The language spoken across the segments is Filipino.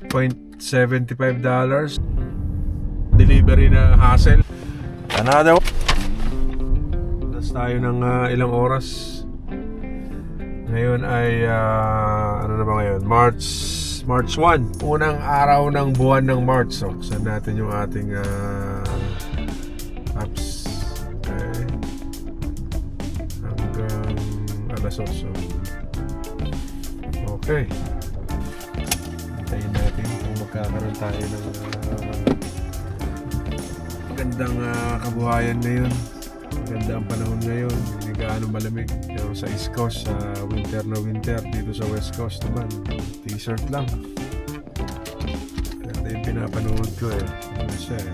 $8.75. Delivery na hassle. Another one. Tas tayo ng ilang oras. Ngayon ay ano na ba ngayon? March 1. Unang araw ng buwan ng March. So, saan natin yung ating apps. Okay. Hanggang alas 8. Okay. Hintayin natin kung magkakaroon tayo ng magandang kabuhayan ngayon. Maganda ang panahon ngayon. Hindi gaano malamig. Pero sa East Coast, winter na winter. Dito sa West Coast naman, t-shirt lang. Ito yung pinapanood ko eh. Ano siya eh.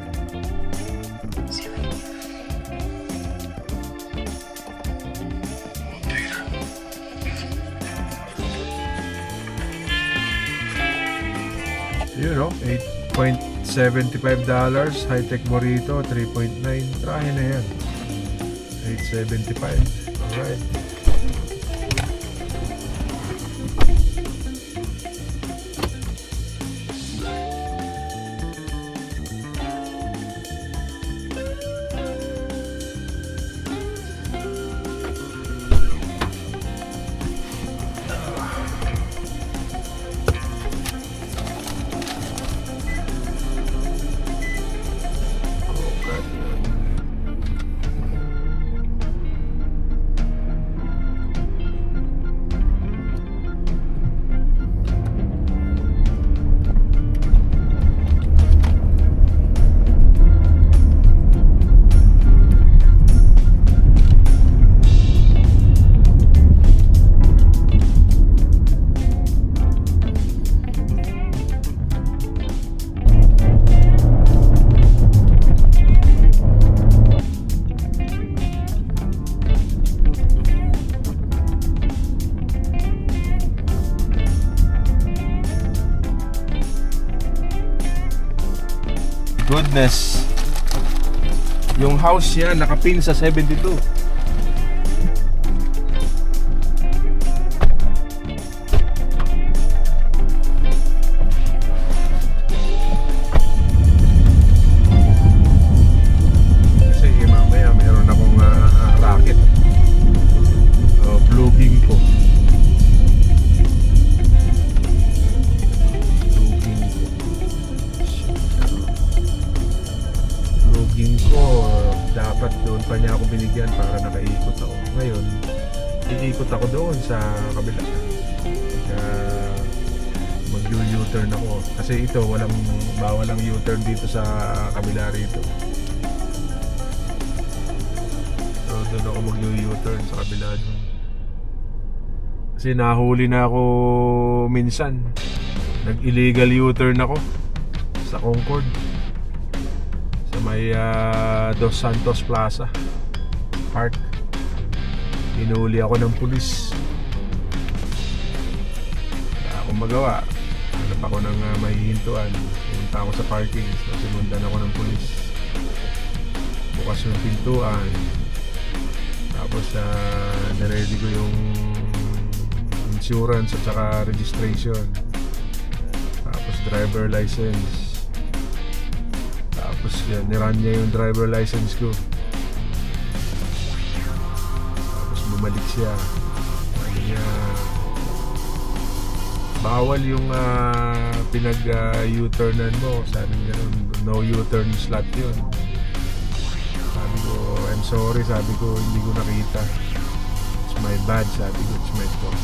You know, $8.75. High-tech Morito, 3.9. Trahe na yan. $8.75. Alright. Goodness. Yung house niya nakapin sa 72. Kasi mamaya meron akong racket. Vlogging ko. Dapat doon pa niya ako binigyan para nakaikot ako. Ngayon, iikot ako doon sa kabila. Mag-U-turn ako. Kasi ito, bawal ang U-turn dito sa kabila rito. So, doon ako mag-U-turn sa kabila doon. Kasi nahuli na ako minsan. Nag-illegal U-turn ako sa Concord. May Dos Santos Plaza Park. Hinuli ako ng pulis. Wala akong magawa. Hanap ako ng mahihintuan. Pumunta ako sa parking. So sinundan ako ng pulis. Bukas yung pintuan. Tapos naready ko yung insurance at saka registration. Tapos driver license. Tapos yan, niran niya yung driver license ko. Tapos bumalik siya. Sabi niya, bawal yung pinag-U-turnan mo. Sabi niya, no U-turn slot yun. Sabi ko, I'm sorry. Sabi ko, hindi ko nakita. It's my bad. Sabi ko, it's my fault.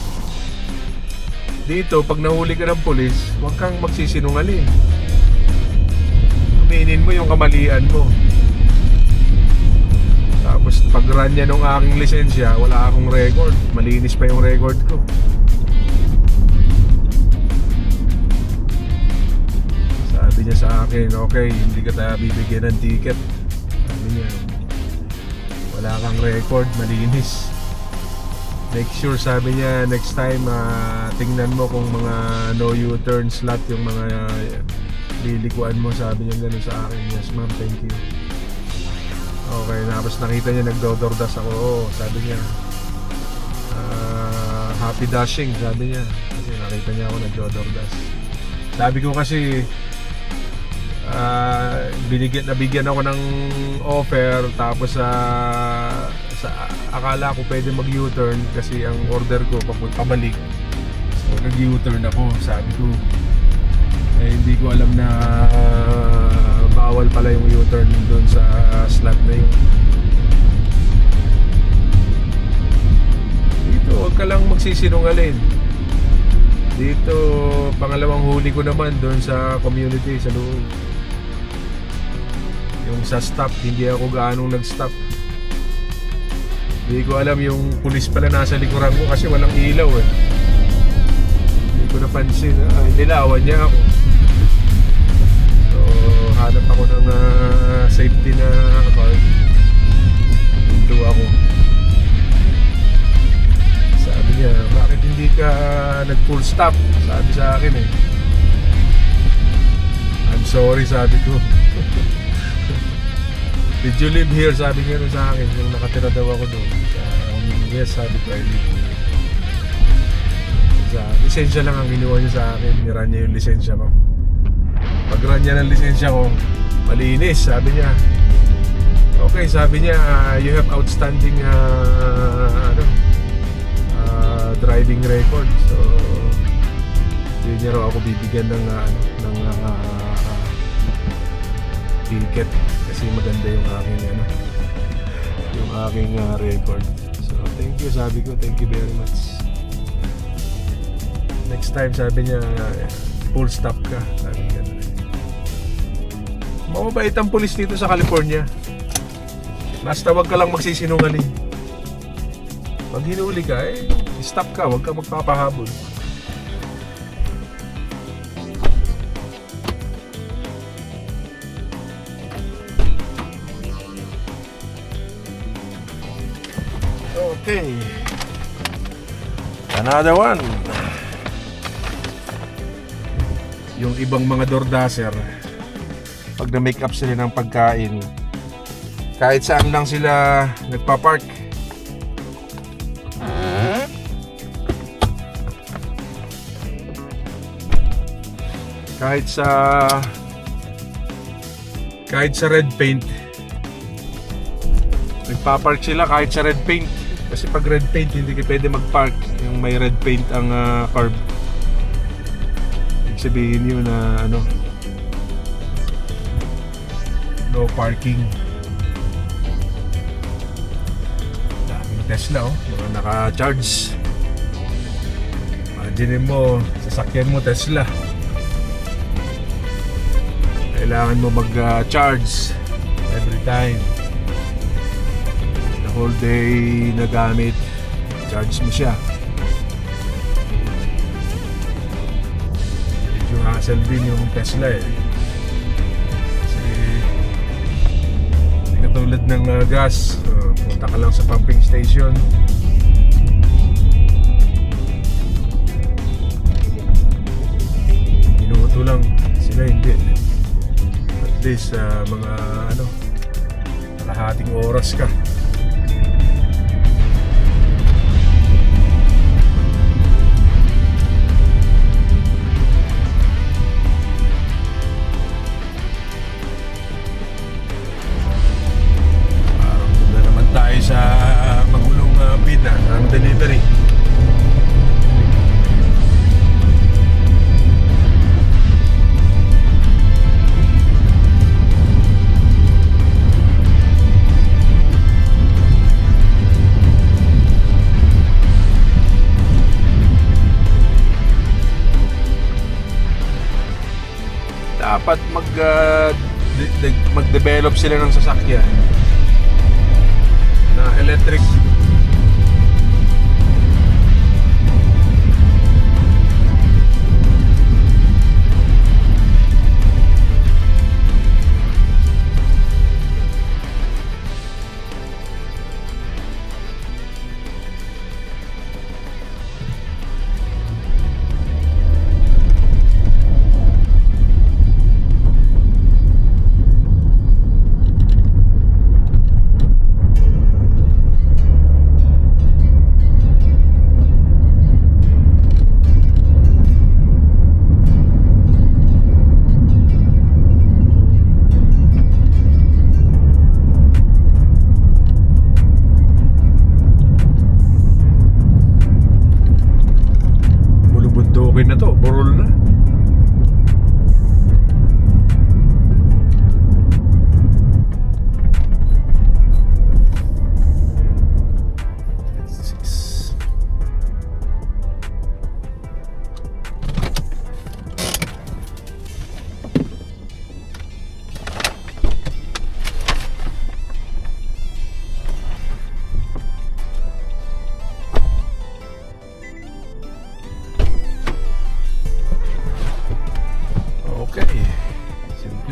Dito, pag nahuli ka ng pulis, huwag kang magsisinungaling. Aminin mo yung kamalian mo. Tapos pag run niya nung aking lisensya, wala akong record. Malinis pa yung record ko. Sabi niya sa akin, okay, hindi ka tayo bibigyan ng ticket. Sabi niya, wala kang record, malinis. Make sure, sabi niya, next time tingnan mo kung mga no U-turn slot yung mga lilikuan mo. Sabi niya gano'n sa akin. Yes ma'am, thank you. Okay, tapos nakita niya nagdodordas ako. Oh, sabi niya, happy dashing, sabi niya. Kasi nakita niya ako nagdodordas. Sabi ko kasi nabigyan ako ng offer, tapos akala ko pwede mag U-turn kasi ang order ko pabalik. So nag U-turn ako. Sabi ko hindi ko alam na bawal pala yung U-turn doon sa slot na yun. Dito huwag ka lang magsisinungaling. Dito pangalawang huli ko naman doon sa community sa loob. Yung sa stop, hindi ako gaanong nag-stop. Hindi ko alam yung pulis pala nasa likuran ko kasi walang ilaw eh. Hindi ko napansin. Nilawan niya ako. So hanap ako ng safety na car. Hinto ako. Sabi niya, bakit hindi ka nag-full stop? Sabi sa akin eh. I'm sorry, sabi ko. Did you live here? Sabi niya sa akin. Yung nakatira daw ako doon. Yes, sabi ko, I live here. Lisensya lang ang ginawa niya sa akin. Niran niya yung lisensya ko. Pag-run niya ng lisensya ko, malinis, sabi niya. Okay, sabi niya, you have outstanding driving record. So hindi niya raw ako bibigyan ng ticket kasi maganda yung aking record. So thank you, sabi ko, thank you very much. Next time, sabi niya, full stop ka, sabi niya. Mababait ang pulis dito sa California. Basta wag ka lang magsisinungaling. Pag hinuli ka, stop ka, wag ka magpapahabol. Okay. Another one. Yung ibang mga DoorDasher, pag na-make up sila ng pagkain, kahit saan lang sila nagpa-park. Kahit sa red paint, nagpa-park sila kahit sa red paint. Kasi pag red paint, hindi ka pwede mag-park. Yung may red paint ang curb. Ibig sabihin yun na no parking. Daming Tesla mga naka-charge. Imagine mo, sasakyan mo Tesla, kailangan mo mag-charge every time. The whole day na gamit, charge mo siya. Medyo hassle din yung Tesla eh. Kasi hindi katulad ng gas, punta ka lang sa pumping station, minuto lang. Sila hindi. At least mga kalahating oras ka. Sa magulong pita ang delivery. Dapat mag-develop sila ng sasakyan na electric.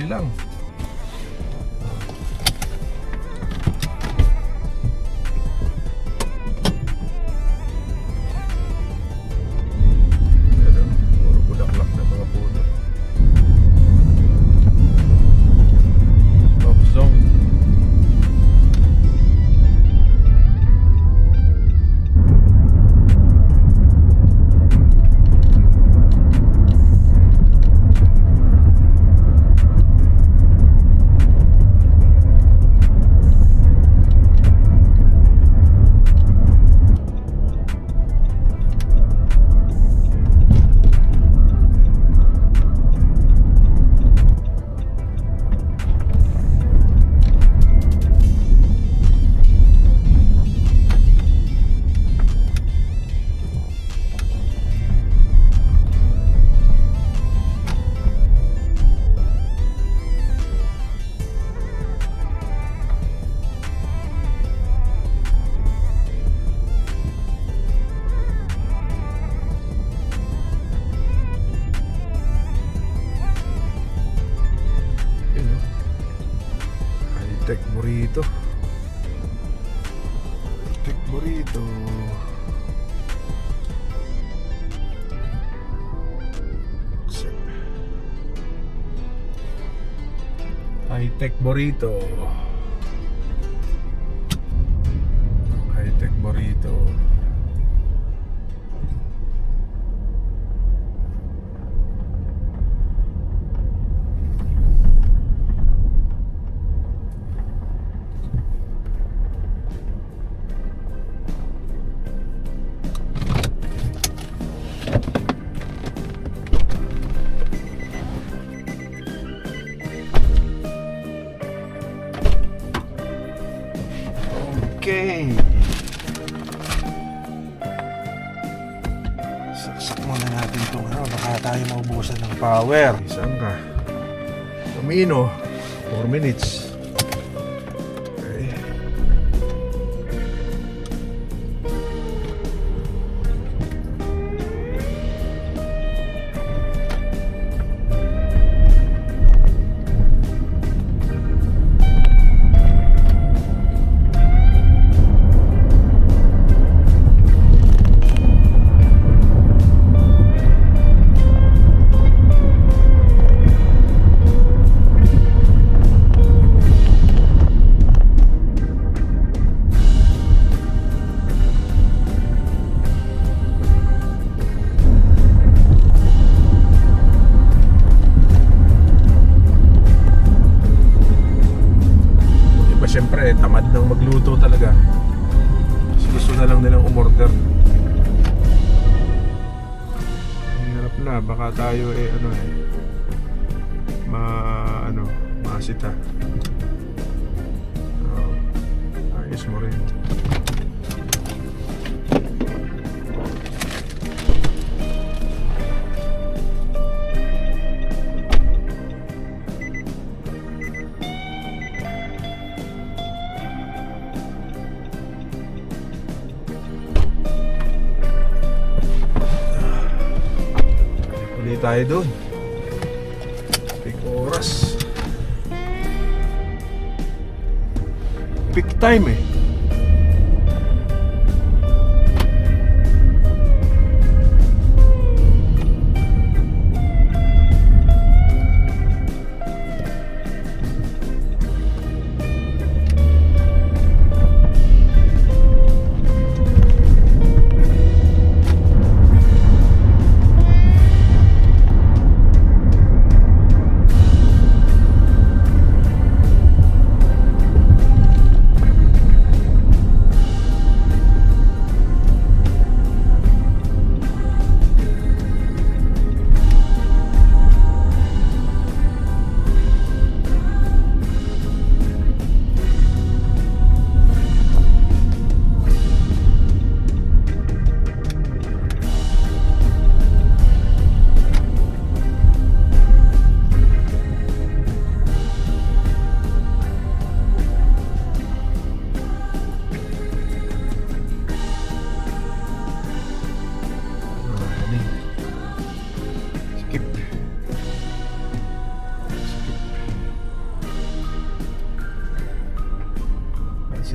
lang. Ayan, puro bulaklak na mga puno. Top zone. High-tech burrito. High-tech burrito. High-tech burrito. High-tech burrito. Okay. Saksak muna natin itong baka tayo maubusan ng power. Isang ka. Camino. 4 minutes. Okay. Siyempre, tamad nang magluto talaga. Gusto na lang nilang umorder. Hirap na, baka tayo masita. Ayos mo rin. Tayo doon. Peak oras. Peak time eh.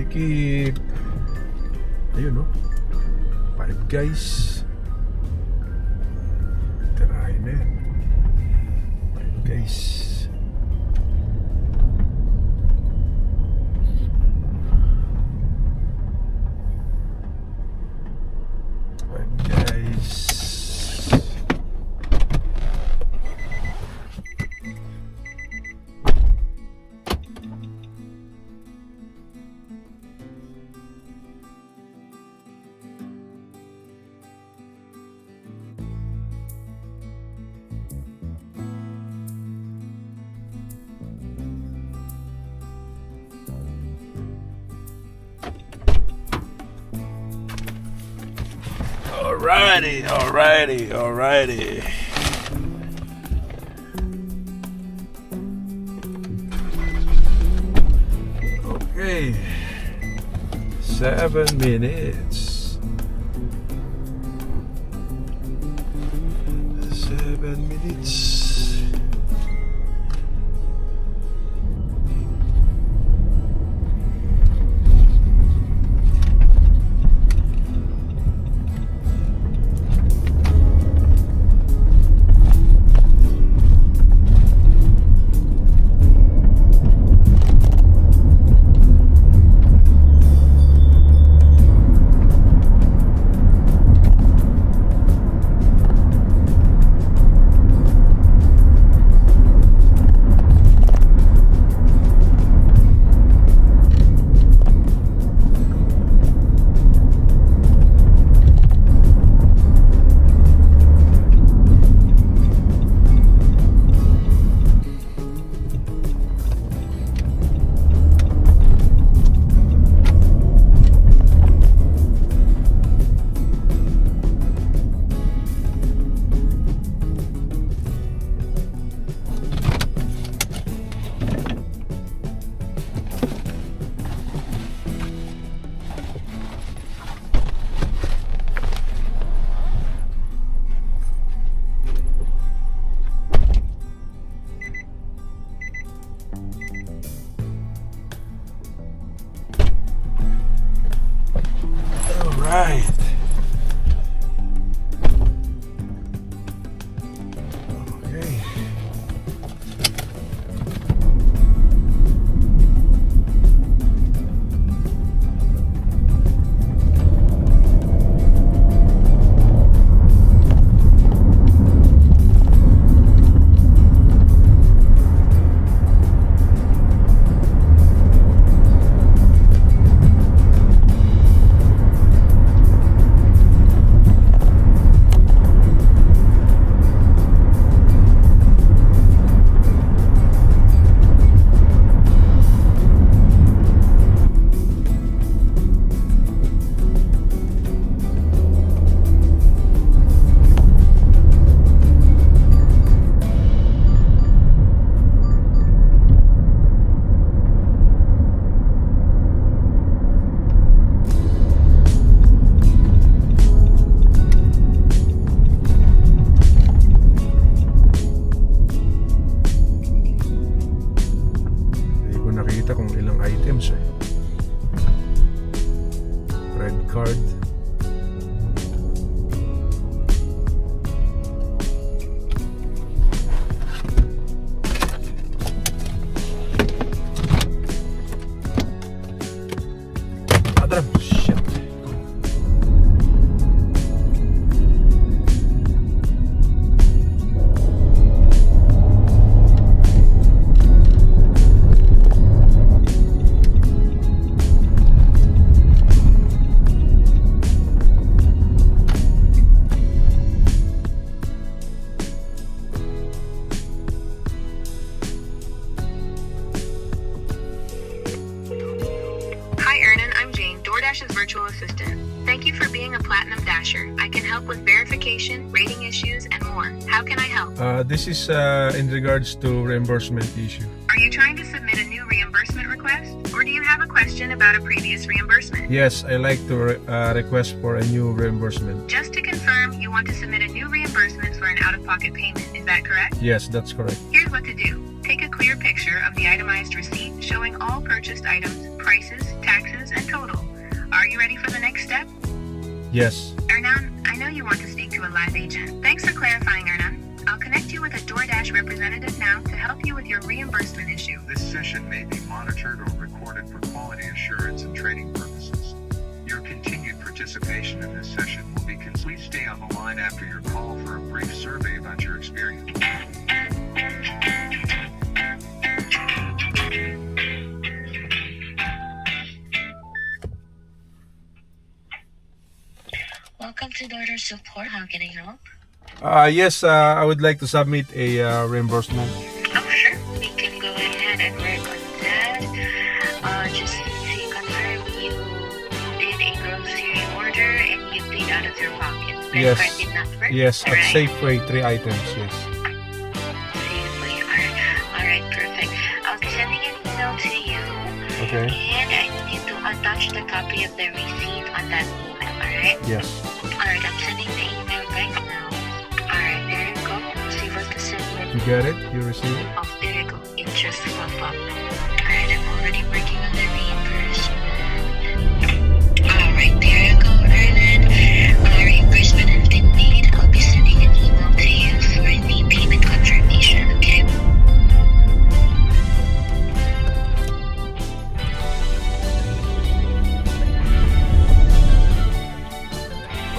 Sikip. Ayun, no? Five Guys. Tirahin na yan. Five Guys. Five Guys. Alrighty. Okay. 7 minutes. 7 minutes. Alright. Okay. Nakita kung ilang items red card. Adram, shit. DoorDash's virtual assistant. Thank you for being a Platinum Dasher. I can help with verification, rating issues, and more. How can I help? This is in regards to reimbursement issue. Are you trying to submit a new reimbursement request? Or do you have a question about a previous reimbursement? Yes, I like to request for a new reimbursement. Just to confirm, you want to submit a new reimbursement for an out-of-pocket payment. Is that correct? Yes, that's correct. Here's what to do. Take a clear picture of the itemized receipt showing all purchased items, prices, taxes, and total. Are you ready for the next step? Yes. Ernan, I know you want to speak to a live agent. Thanks for clarifying, Ernan. I'll connect you with a DoorDash representative now to help you with your reimbursement issue. This session may be monitored or recorded for quality assurance and training purposes. Your continued participation in this session will be complete. Please stay on the line after your call for a brief survey about your experience. Welcome to DoorDash support. How can I help? Yes, I would like to submit a reimbursement. Oh, sure. We can go ahead and work on that. Just to confirm, you did a grocery order and you paid out of your pocket. Credit Yes. card did not work? Yes, at Alright. Safeway, 3 items, yes. Safeway. Alright, perfect. I'll be sending an email to you. Okay. And I need you to attach the copy of the receipt on that email, alright? Yes. Alright, I'm sending the email right now. Alright, there you go. Receive what to send You get it? You receive it? Oh, there you go. It just popped up. Alright, I'm already working on the reimbursement. Alright, there you go, Erlen. Reimbursement has been made. I'll be sending an email to you for the payment confirmation, okay?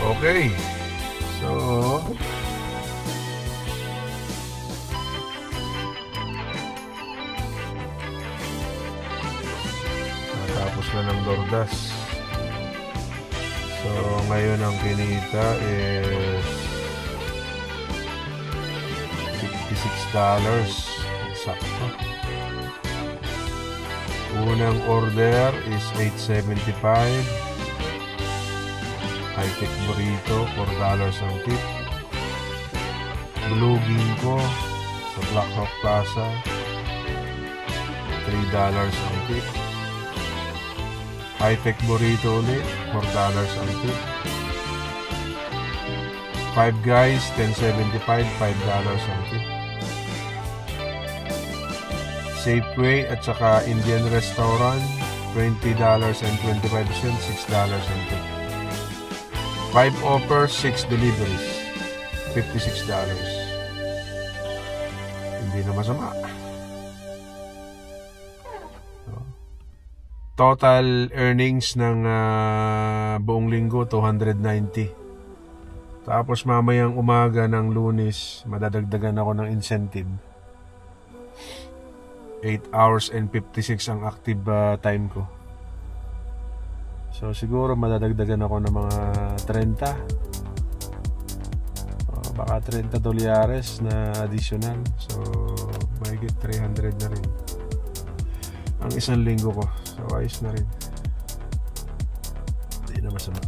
Okay. So, natapos na ng DoorDash. So, ngayon ang kinita is $56. Sakto. Unang order is $8.75. High-tech burrito, $4 ang tip. Bulugin ko sa Black Hawk Plaza, $3 ang tip. High-tech burrito ulit, $4 ang tip. Five Guys, $10.75, $5 ang tip. Safeway at saka Indian Restaurant, $20.25, $6 ang tip. 5 offers, 6 deliveries, $56. Hindi na masama. So, total earnings ng buong linggo, 290. Tapos mamayang umaga ng Lunes, madadagdagan ako ng incentive. 8 hours and 56 ang active time ko. So siguro madadagdagan ako ng mga 30. Baka $30 na additional. So mahigit 300 na rin ang isang linggo ko. So ayos na rin. Hindi na masama.